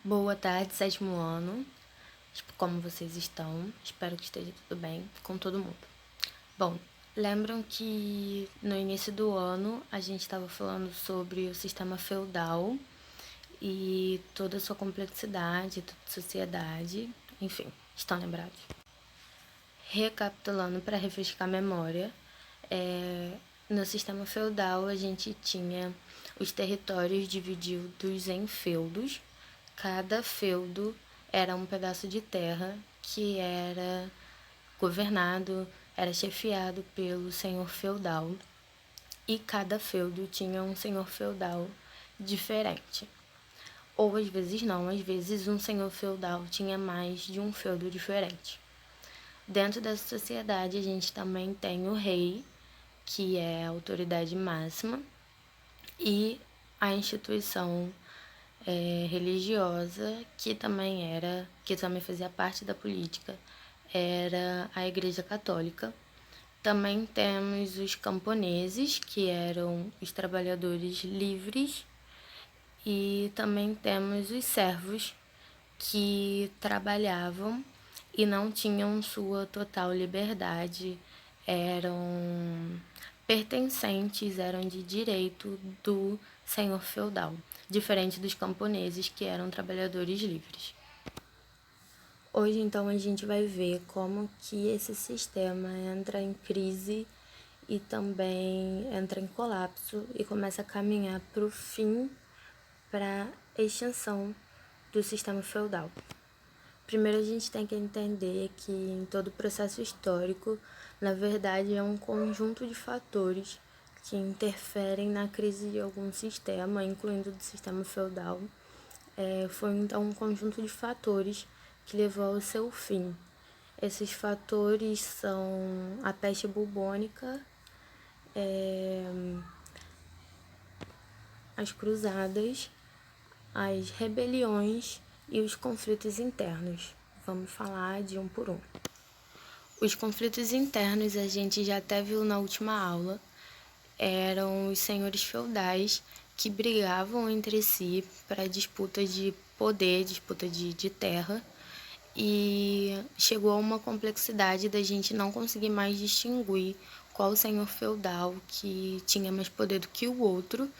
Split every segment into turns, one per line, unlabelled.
Boa tarde, sétimo ano. Como vocês estão? Espero que esteja tudo bem com todo mundo. Bom, lembram que no início do ano a gente estava falando sobre o sistema feudal e toda a sua complexidade, toda a sociedade, enfim, estão lembrados? Recapitulando para refrescar a memória, no sistema feudal a gente tinha os territórios divididos em feudos. Cada feudo era um pedaço de terra que era governado, era chefiado pelo senhor feudal, e cada feudo tinha um senhor feudal diferente. Ou às vezes não, às vezes um senhor feudal tinha mais de um feudo diferente. Dentro dessa sociedade a gente também tem o rei, que é a autoridade máxima, e a instituição religiosa, que também fazia parte da política, era a Igreja Católica. Também temos os camponeses, que eram os trabalhadores livres, e também temos os servos, que trabalhavam e não tinham sua total liberdade, eram pertencentes, eram de direito do senhor feudal, diferente dos camponeses, que eram trabalhadores livres. Hoje, então, a gente vai ver como que esse sistema entra em crise e também entra em colapso e começa a caminhar para o fim, para a extinção do sistema feudal. Primeiro, a gente tem que entender que em todo o processo histórico, na verdade, é um conjunto de fatores que interferem na crise de algum sistema, incluindo do sistema feudal. Foi então um conjunto de fatores que levou ao seu fim. Esses fatores são a peste bubônica, as cruzadas, as rebeliões e os conflitos internos. Vamos falar de um por um. Os conflitos internos a gente já até viu na última aula. Eram os senhores feudais que brigavam entre si para disputa de poder, disputa de terra, e chegou a uma complexidade da gente não conseguir mais distinguir qual senhor feudal que tinha mais poder do que o outro,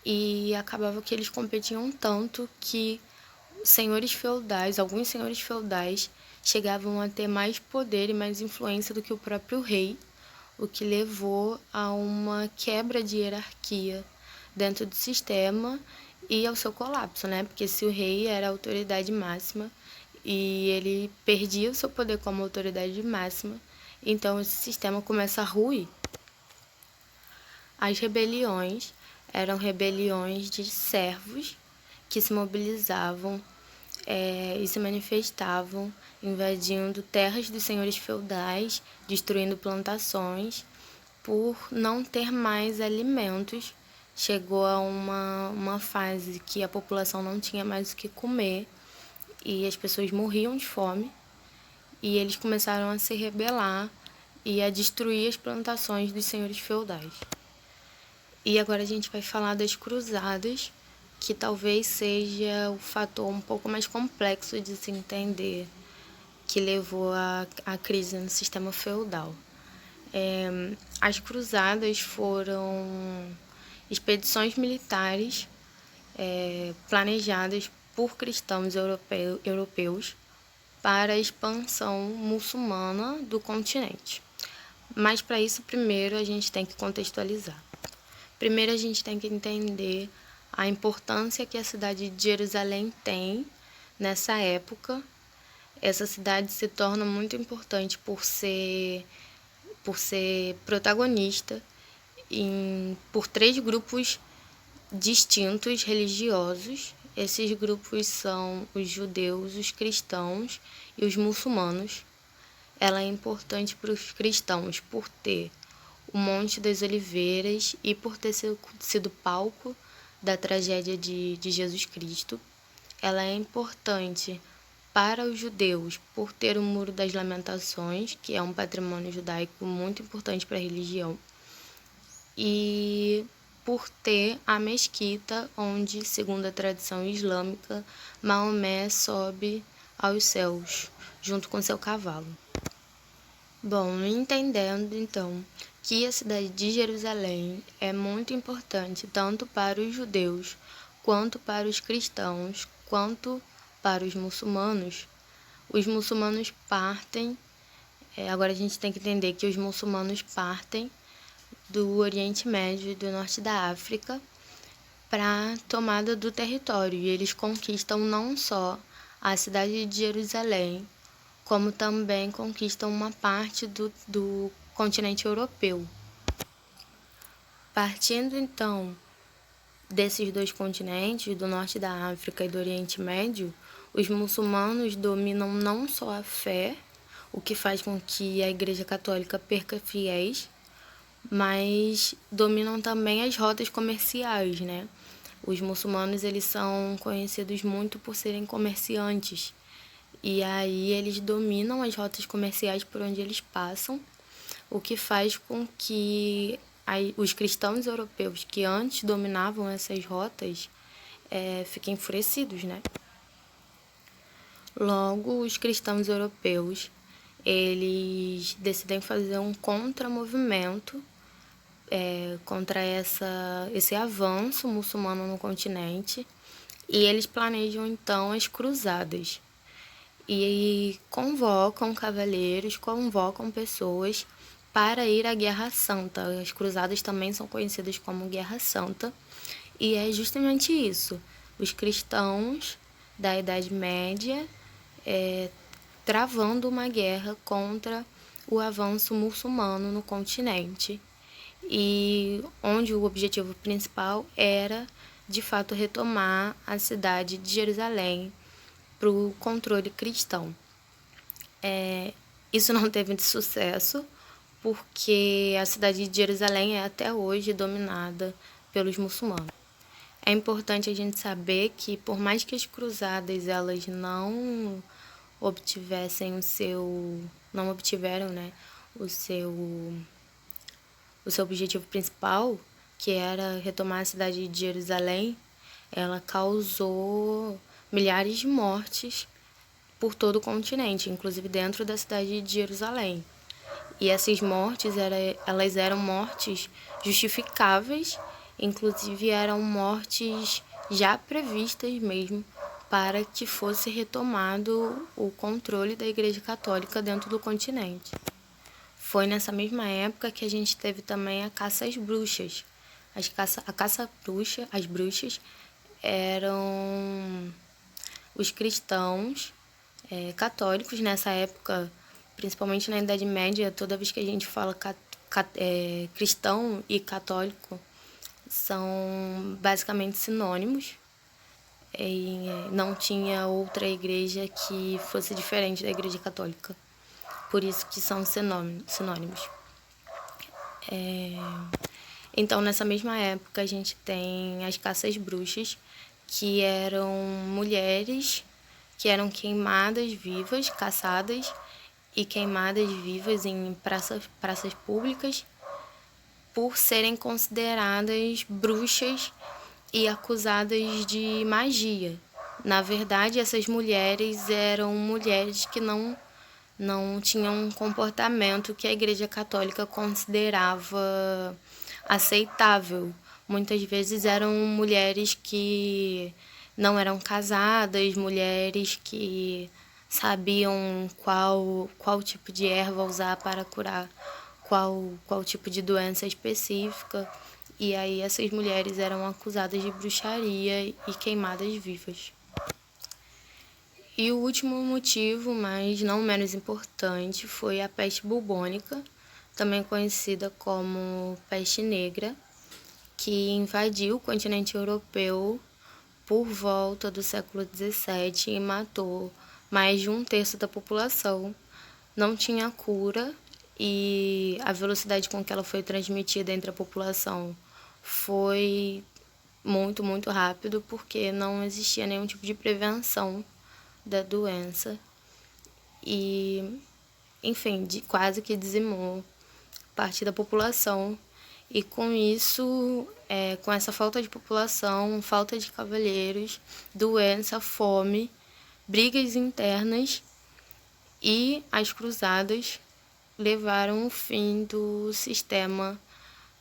e acabava que eles competiam tanto que alguns senhores feudais chegavam a ter mais poder e mais influência do que o próprio rei, o que levou a uma quebra de hierarquia dentro do sistema e ao seu colapso, né? Porque se o rei era a autoridade máxima e ele perdia o seu poder como autoridade máxima, então esse sistema começa a ruir. As rebeliões eram rebeliões de servos que se mobilizavam e se manifestavam, invadindo terras dos senhores feudais, destruindo plantações, por não ter mais alimentos. Chegou a uma fase que a população não tinha mais o que comer e as pessoas morriam de fome, e eles começaram a se rebelar e a destruir as plantações dos senhores feudais. E agora a gente vai falar das cruzadas, que talvez seja o fator um pouco mais complexo de se entender, que levou à crise no sistema feudal. As cruzadas foram expedições militares planejadas por cristãos europeus para a expansão muçulmana do continente. Mas para isso, primeiro a gente tem que contextualizar. Primeiro a gente tem que entender a importância que a cidade de Jerusalém tem nessa época. Essa cidade se torna muito importante por ser protagonista por 3 grupos distintos religiosos. Esses grupos são os judeus, os cristãos e os muçulmanos. Ela é importante para os cristãos por ter o Monte das Oliveiras e por ter sido palco da tragédia de Jesus Cristo. Ela é importante para os judeus por ter o Muro das Lamentações, que é um patrimônio judaico muito importante para a religião. E por ter a mesquita onde, segundo a tradição islâmica, Maomé sobe aos céus, junto com seu cavalo. Bom, entendendo então que a cidade de Jerusalém é muito importante tanto para os judeus, quanto para os cristãos, quanto para os muçulmanos partem. Agora a gente tem que entender que os muçulmanos partem do Oriente Médio e do Norte da África para a tomada do território, e eles conquistam não só a cidade de Jerusalém, como também conquistam uma parte do continente europeu. Partindo então desses dois continentes, do norte da África e do Oriente Médio, os muçulmanos dominam não só a fé, o que faz com que a Igreja Católica perca fiéis, mas dominam também as rotas comerciais, né? Os muçulmanos, eles são conhecidos muito por serem comerciantes, e aí eles dominam as rotas comerciais por onde eles passam, o que faz com que os cristãos europeus que antes dominavam essas rotas fiquem enfurecidos, né? Logo, os cristãos europeus, eles decidem fazer um contramovimento contra esse avanço muçulmano no continente, e eles planejam então as cruzadas. E convocam cavaleiros, convocam pessoas para ir à Guerra Santa. As cruzadas também são conhecidas como Guerra Santa, e é justamente isso. Os cristãos da Idade Média travando uma guerra contra o avanço muçulmano no continente, e onde o objetivo principal era, de fato, retomar a cidade de Jerusalém para o controle cristão. Isso não teve sucesso, porque a cidade de Jerusalém é até hoje dominada pelos muçulmanos. É importante a gente saber que, por mais que as cruzadas elas não obtiveram, né, o seu objetivo principal, que era retomar a cidade de Jerusalém, ela causou milhares de mortes por todo o continente, inclusive dentro da cidade de Jerusalém. E essas mortes, elas eram mortes justificáveis, inclusive eram mortes já previstas mesmo para que fosse retomado o controle da Igreja Católica dentro do continente. Foi nessa mesma época que a gente teve também a caça às bruxas. As bruxas eram os cristãos católicos nessa época, principalmente na Idade Média. Toda vez que a gente fala cristão e católico, são basicamente sinônimos, e não tinha outra igreja que fosse diferente da Igreja Católica, por isso que são sinônimos. Então, nessa mesma época, a gente tem as caças bruxas, que eram mulheres que eram queimadas vivas, caçadas e queimadas vivas em praças públicas por serem consideradas bruxas e acusadas de magia. Na verdade, essas mulheres eram mulheres que não tinham um comportamento que a Igreja Católica considerava aceitável. Muitas vezes eram mulheres que não eram casadas, mulheres que sabiam qual tipo de erva usar para curar qual tipo de doença específica. E aí essas mulheres eram acusadas de bruxaria e queimadas vivas. E o último motivo, mas não menos importante, foi a peste bubônica, também conhecida como peste negra, que invadiu o continente europeu por volta do século XVII e matou mais de 1/3 da população. Não tinha cura, e a velocidade com que ela foi transmitida entre a população foi muito, muito rápido, porque não existia nenhum tipo de prevenção da doença. E, enfim, quase que dizimou parte da população. E com isso, com essa falta de população, falta de cavaleiros, doença, fome, brigas internas e as cruzadas levaram o fim do sistema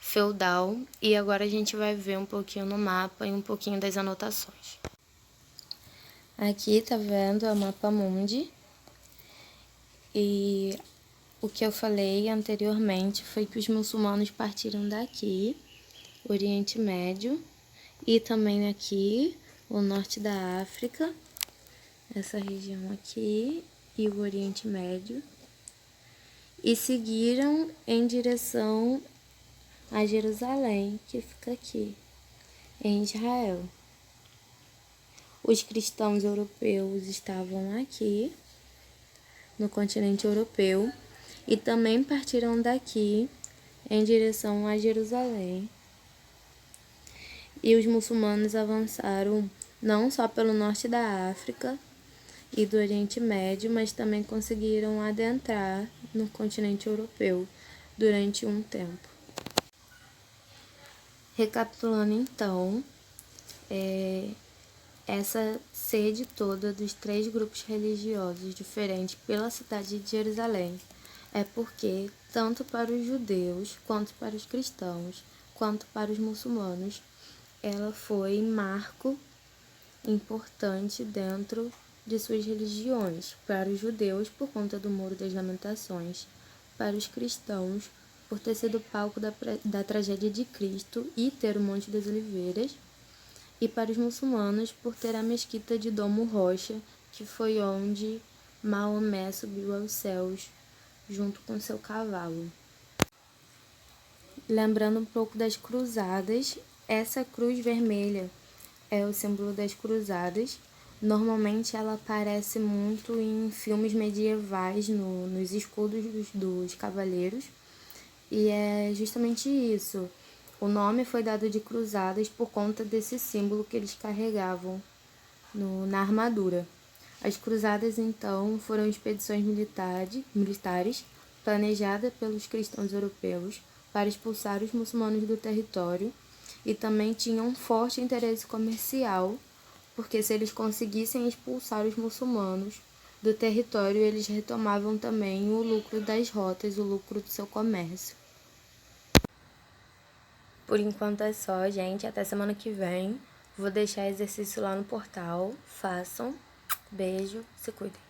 feudal. E agora a gente vai ver um pouquinho no mapa e um pouquinho das anotações. Aqui tá vendo é o mapa mundi. E o que eu falei anteriormente foi que os muçulmanos partiram daqui, Oriente Médio, e também aqui, o norte da África, essa região aqui, e o Oriente Médio, e seguiram em direção a Jerusalém, que fica aqui, em Israel. Os cristãos europeus estavam aqui, no continente europeu, e também partiram daqui em direção a Jerusalém. E os muçulmanos avançaram não só pelo norte da África e do Oriente Médio, mas também conseguiram adentrar no continente europeu durante um tempo. Recapitulando então, essa sede toda dos 3 grupos religiosos diferentes pela cidade de Jerusalém é porque, tanto para os judeus, quanto para os cristãos, quanto para os muçulmanos, ela foi marco importante dentro de suas religiões. Para os judeus, por conta do Muro das Lamentações, para os cristãos, por ter sido palco da tragédia de Cristo e ter o Monte das Oliveiras, e para os muçulmanos, por ter a mesquita de Domo Rocha, que foi onde Maomé subiu aos céus junto com seu cavalo. Lembrando um pouco das cruzadas, essa cruz vermelha é o símbolo das cruzadas. Normalmente ela aparece muito em filmes medievais, nos escudos dos cavaleiros. E é justamente isso. O nome foi dado de cruzadas por conta desse símbolo que eles carregavam na armadura. As cruzadas, então, foram expedições militares planejadas pelos cristãos europeus para expulsar os muçulmanos do território e também tinham um forte interesse comercial, porque se eles conseguissem expulsar os muçulmanos do território, eles retomavam também o lucro das rotas, o lucro do seu comércio. Por enquanto é só, gente. Até semana que vem. Vou deixar exercício lá no portal. Façam. Beijo. Se cuidem.